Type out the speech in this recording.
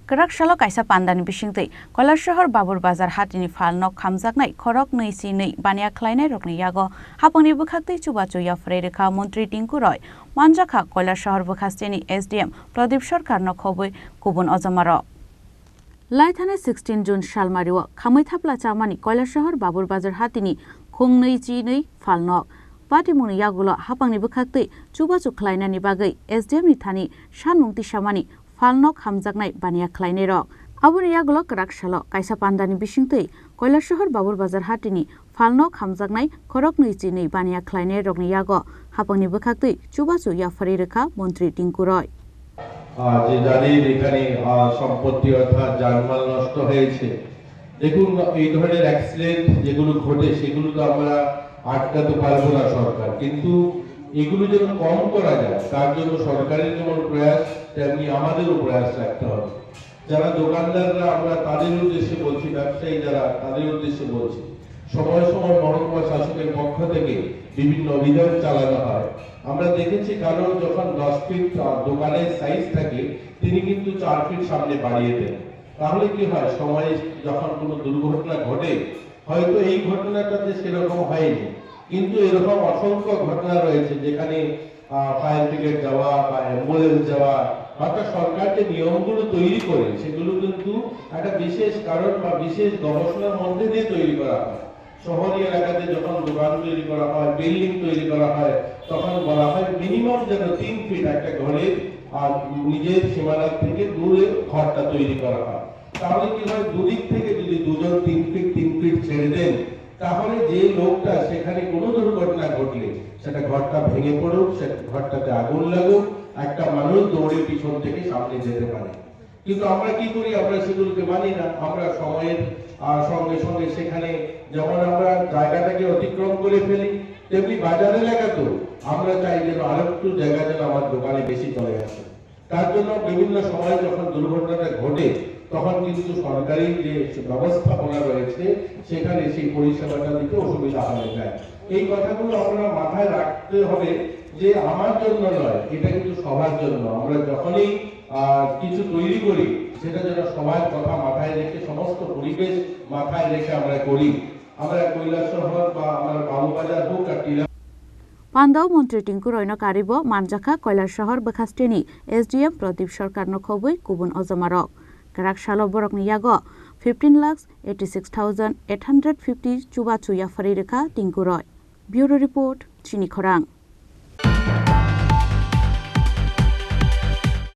Kerak shalo kaisa pandani bisingtei Kailashahar Baburbazar hatini Phalnok Khamjaknai Khorang Chini Khamjaknairokno yago hapangni bwkhaktei Chubachu YapharwiRwkha Mantri Tinku roi manjakha Kailashahar Chini SDM Tripura khoboi kubun ozamaro Laithane 16 June Shalmariwa Khamithapla chamani Kailashahar Baburbazar hatini Khorang Chini Phalnok Patimuni yagulo hapangni bwkhaktei Chubachu khlainani bagai SDM ni thani sanmungti samani Phalnok Khamjaknairokno aboni yagulo kerak shalo kaisa pandani bisingtei Kailashahar Baburbazar hatini Phalnok Khamjaknairokno Chini Khamjaknairokno yago hapangni bwkhaktei Chubachu YapharwiRwkha Mantri Tinku roi যে যাদের এখানে সম্পত্তি অর্থাৎ জানমাল নষ্ট হয়েছে দেখুন এই ধরনের অ্যাক্সিডেন্ট যেগুলো ঘটে সেগুলো তো আমরা আটকাতে পারবো না সরকার কিন্তু এগুলো যেন কম করা যায় তার জন্য সরকারের যেমন প্রয়াস তেমনি আমাদেরও প্রয়াস রাখতে হবে যারা দোকানদাররা আমরা তাদের উদ্দেশ্যে বলছি ব্যবসায়ী যারা তাদের উদ্দেশ্যে বলছি সময় সময় মহকুমা শাসকের পক্ষ থেকে বিভিন্ন অভিযান চালানো হয় আমরা দেখেছি কারণ যখন 10 ফিট দোকানের সাইজ থাকে তিনি কিন্তু 4 ফিট সামনে বাড়িয়ে দেন তাহলে কি হয় সময় যখন কোনো দুর্ঘটনা ঘটে হয়তো এই ঘটনাটাতে সেরকম হয়নি কিন্তু এরকম অসংখ্য ঘটনা রয়েছে যেখানে ফায়ার ব্রিগেড যাওয়া বা অ্যাম্বুলেন্স যাওয়া অর্থাৎ সরকার যে নিয়মগুলো তৈরি করে সেগুলো কিন্তু একটা বিশেষ কারণ বা বিশেষ গবেষণার মধ্যে দিয়ে তৈরি করা হয় শহরি এলাকাতে যখন দোকান তৈরি করা হয় বিল্ডিং তৈরি করা হয় তখন বলা হয় মিনিমাম যেন 3 ফিট একটা ঘরের নিজের সীমানা থেকে দূরে ঘরটা তৈরি করা হয় তাহলে কি হয় দুদিক থেকে যদি দুজন 3 ফিট ছেড়ে দেন তাহলে যে লোকটা সেখানে কোনো দুর্ঘটনা ঘটলে সেটা ঘরটা ভেঙে পড়ুক সেটা ঘরটাতে আগুন লাগুক একটা মানুষ দৌড়ে পিছন থেকে সামনে যেতে পারে কিন্তু আমরা কি করি আমরা সেগুলোকে মানি না আমরা সময়ের সঙ্গে সঙ্গে সেখানে যেমন আমরা জায়গাটাকে অতিক্রম করে ফেলি তেমনি বাজার এলাকাতেও আমরা চাই যেন আরেকটু জায়গা যেন আমার দোকানে বেশি চলে আসে তার জন্য বিভিন্ন সময় যখন দুর্ঘটনাটা ঘটে তখন কিন্তু সরকারি যে ব্যবস্থাপনা রয়েছে সেখানে সেই পরিষেবাটা দিতে অসুবিধা হয়ে যায় এই কথাগুলো আমরা মাথায় রাখতে হবে যে আমার জন্য নয় এটা কিন্তু সবার জন্য আমরা যখনই কিছু তৈরি করি সেটা যেন সবার কথা মাথায় রেখে সমস্ত পরিবেশ মাথায় রেখে আমরা করি আমরা কৈলাসহর বা আমার বাবুবাজার হোক আর Pandau Mantri Tinku roino karibo manjaka Kailashahar Chini SDM Tripura khoboi kubun ozamarok kerak shalo borokni yago 15,86,850 Chubachu YapharwiRwkha Tinku roi Bureau Report Chini Khorang